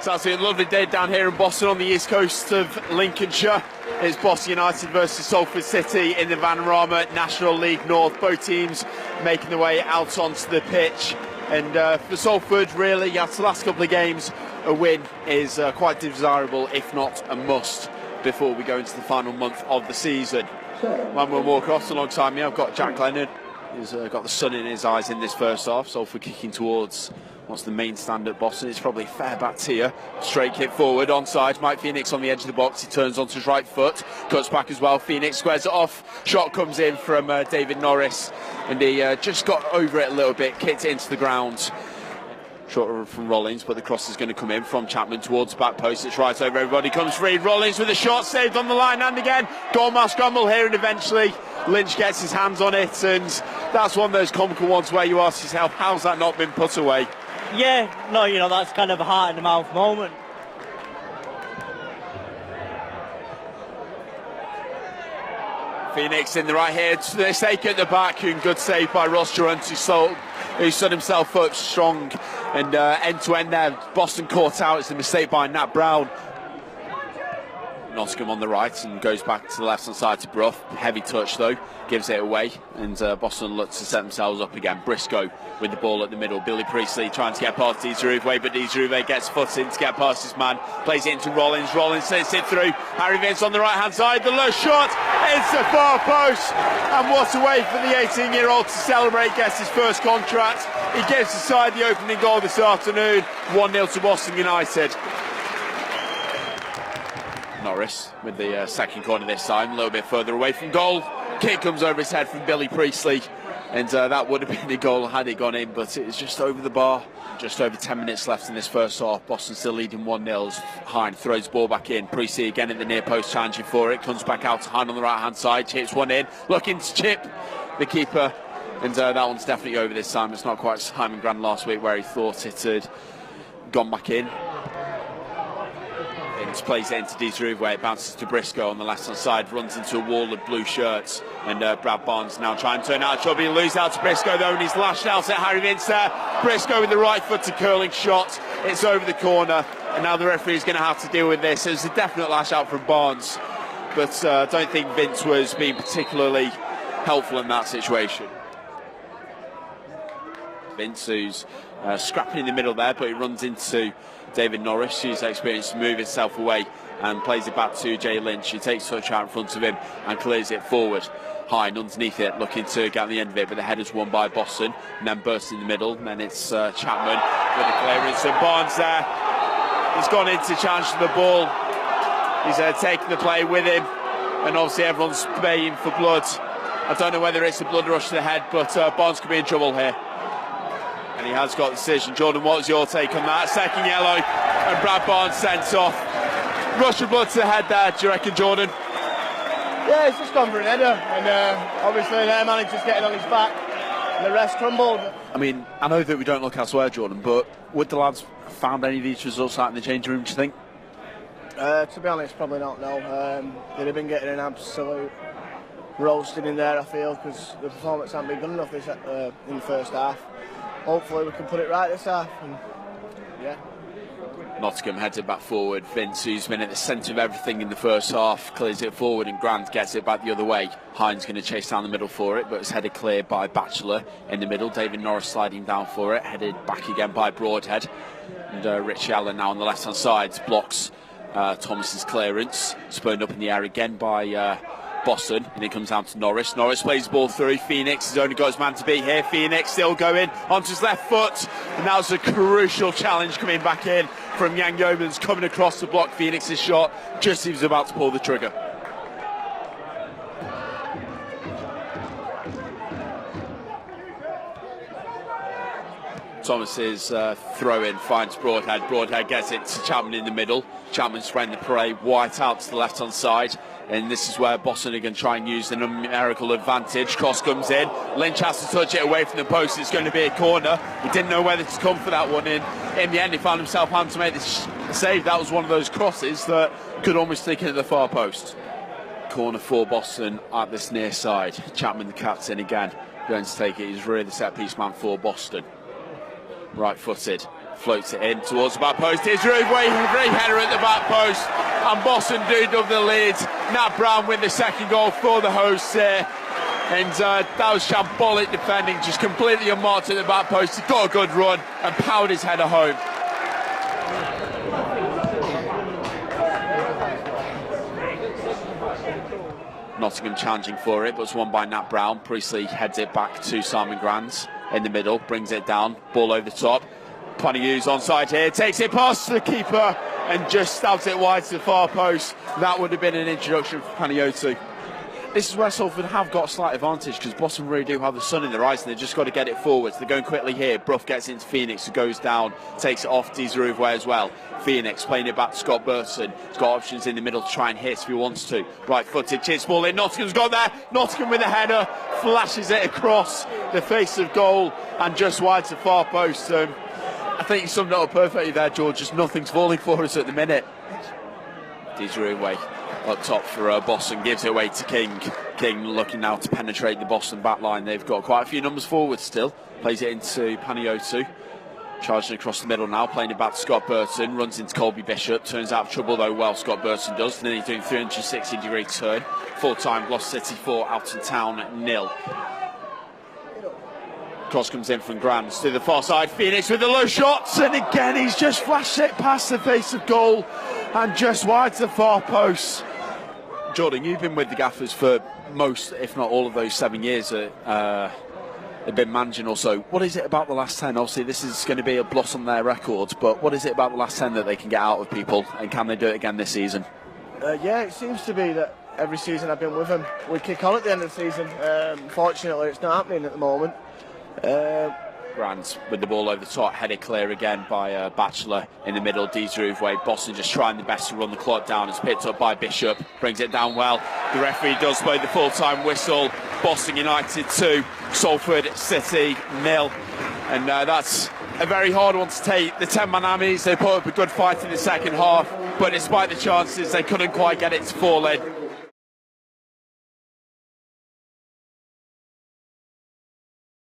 It's absolutely a lovely day down here in Boston on the east coast of Lincolnshire. It's Boston United versus Salford City in the Vanarama National League North. Both teams making their way out onto the pitch. And for Salford, really, after the last couple of games, a win is quite desirable, if not a must, before we go into the final month of the season. One will walk across alongside me. I've got Jack Leonard, who's got the sun in his eyes in this first half. Salford kicking towards what's the main stand at Boston. It's probably fair back tier. Straight kick forward, onside. Mike Phoenix on the edge of the box. He turns onto his right foot, cuts back as well. Phoenix squares it off. Shot comes in from David Norris, and he just got over it a little bit, kicked it into the ground. Short from Rollins, but the cross is going to come in from Chapman towards the back post. It's right over everybody, comes free. Rollins with a shot, saved on the line, and again, goalmouth scramble here, and eventually Lynch gets his hands on it, and that's one of those comical ones where you ask yourself, how's that not been put away? Yeah, no, you know, that's kind of a heart in the mouth moment. Phoenix in the right here, mistake at the back, and good save by Ross Durant, who stood himself up strong, and end to end there. Boston caught out. It's a mistake by Nat Brown. Nottingham on the right and goes back to the left hand side to Brough. Heavy touch though, gives it away, and Boston look to set themselves up again. Briscoe with the ball at the middle. Billy Priestley trying to get past Dizeruve, but Dizeruve gets foot in to get past his man. Plays it into Rollins. Rollins sends it through. Harry Vince on the right hand side. The low shot. It's the far post. And what a way for the 18-year-old to celebrate. Gets his first contract. He gives the side the opening goal this afternoon. 1-0 to Boston United. Norris with the second corner this time, a little bit further away from goal. Kick comes over his head from Billy Priestley, and that would have been a goal had it gone in, but it was just over the bar. Just over 10 minutes left in this first half. Boston still leading 1-0. Hine throws the ball back in. Priestley again at the near post, challenging for it. Comes back out to Hine on the right hand side. Chips one in, looking to chip the keeper, and that one's definitely over this time. It's not quite Simon Grant last week where he thought it had gone back in. Plays it into Dizeruve, where it bounces to Briscoe on the left hand side, runs into a wall of blue shirts, and Brad Barnes now trying to turn out of trouble. He loses out to Briscoe though, and he's lashed out at Harry Vince there. Briscoe with the right foot to curling shot. It's over the corner, and now the referee is going to have to deal with this. There's a definite lash out from Barnes, but I don't think Vince was being particularly helpful in that situation. Vince, who's scrapping in the middle there, but he runs into David Norris, who's experienced to move himself away and plays it back to Jay Lynch, who takes touch out in front of him and clears it forward. Hine underneath it, looking to get on the end of it, but the header's won by Boston, and then bursts in the middle, and then it's Chapman with the clearance, and Barnes there. He's gone in to challenge the ball. He's taking the play with him, and obviously everyone's baying for blood. I don't know whether it's a blood rush to the head, but Barnes could be in trouble here. And he has got the decision. Jordan, what was your take on that? Second yellow, and Brad Barnes sent off. Rush of blood to the head there, do you reckon, Jordan? Yeah, it's just gone for an header, and obviously their manager's getting on his back, and the rest crumbled. I mean, I know that we don't look elsewhere, Jordan, but would the lads found any of these results out in the changing room, do you think? To be honest, probably not, no. They'd have been getting an absolute roasting in there, I feel, because the performance hasn't been good enough in the first half. Hopefully we can put it right this half, and yeah. Nottingham heads it back forward. Vince, who's been at the centre of everything in the first half, clears it forward, and Grant gets it back the other way. Hine's going to chase down the middle for it, but it's headed clear by Batchelor in the middle. David Norris sliding down for it, headed back again by Broadhead. And Richie Allen now on the left hand side blocks Thomas's clearance. Spurned up in the air again by Boston, and it comes down to Norris. Norris plays the ball through. Phoenix has only got his man to beat here. Phoenix still going onto his left foot, and that was a crucial challenge coming back in from Yang Yeomans, coming across to block Phoenix's shot just as he was about to pull the trigger. Thomas's throw-in finds Broadhead. Broadhead gets it to Chapman in the middle. Chapman spreading the prey. White out to the left-hand side. And this is where Boston are going to try and use the numerical advantage. Cross comes in. Lynch has to touch it away from the post. It's going to be a corner. He didn't know whether to come for that one. In the end, he found himself having to make this save. That was one of those crosses that could almost stick into the far post. Corner for Boston at this near side. Chapman, the captain, again, going to take it. He's really the set-piece man for Boston. Right-footed. floats it in towards the back post. Here's Ruway, great header at the back post, and Boston do double the lead. Nat Brown with the second goal for the hosts here, and that was shambolic defending, just completely unmarked at the back post. He got a good run and powered his header home. Nottingham challenging for it, but it's won by Nat Brown. Priestley heads it back to Simon Grands in the middle, brings it down, ball over the top. Paniu's onside here, takes it past the keeper and just stabs it wide to the far post. That would have been an introduction for Panayiotou. This is where Salford have got a slight advantage, because Boston really do have the sun in their eyes and they've just got to get it forwards. They're going quickly here. Brough gets into Phoenix, who goes down, takes it off Desaruway as well. Phoenix playing it back to Scott Burton. He's got options in the middle to try and hit if he wants to. Right footed, chips ball in. Nottingham's got there. Nottingham with a header, flashes it across the face of goal and just wide to far post. I think you summed it up perfectly there, George. Just nothing's falling for us at the minute. Desaruway up top for Boston, gives it away to King. King looking now to penetrate the Boston back line. They've got quite a few numbers forward still. Plays it into Panayiotou. Charging across the middle now, playing it back to Scott Burton. Runs into Colby Bishop. Turns out of trouble though, well, Scott Burton does. And then he's doing 360-degree turn. Full-time, Gloucester City 4, Alton Town 0. Cross comes in from Grands to the far side. Phoenix with the low shots, and again he's just flashed it past the face of goal and just wide to the far post. Jordan, you've been with the Gaffers for most, if not all of those 7 years that they've been managing or so. What is it about the last 10? Obviously this is going to be a blot on their record, but what is it about the last 10 that they can get out of people, and can they do it again this season? Yeah, it seems to be that every season I've been with them, we kick on at the end of the season. Fortunately it's not happening at the moment. Grands with the ball over the top, headed clear again by Batchelor in the middle. Desaruway, Boston just trying the best to run the clock down. It's picked up by Bishop, brings it down well. The referee does play the full-time whistle. Boston United 2, Salford City 0, and that's a very hard one to take. The 10-man Amis, they put up a good fight in the second half, but despite the chances they couldn't quite get it to fall in.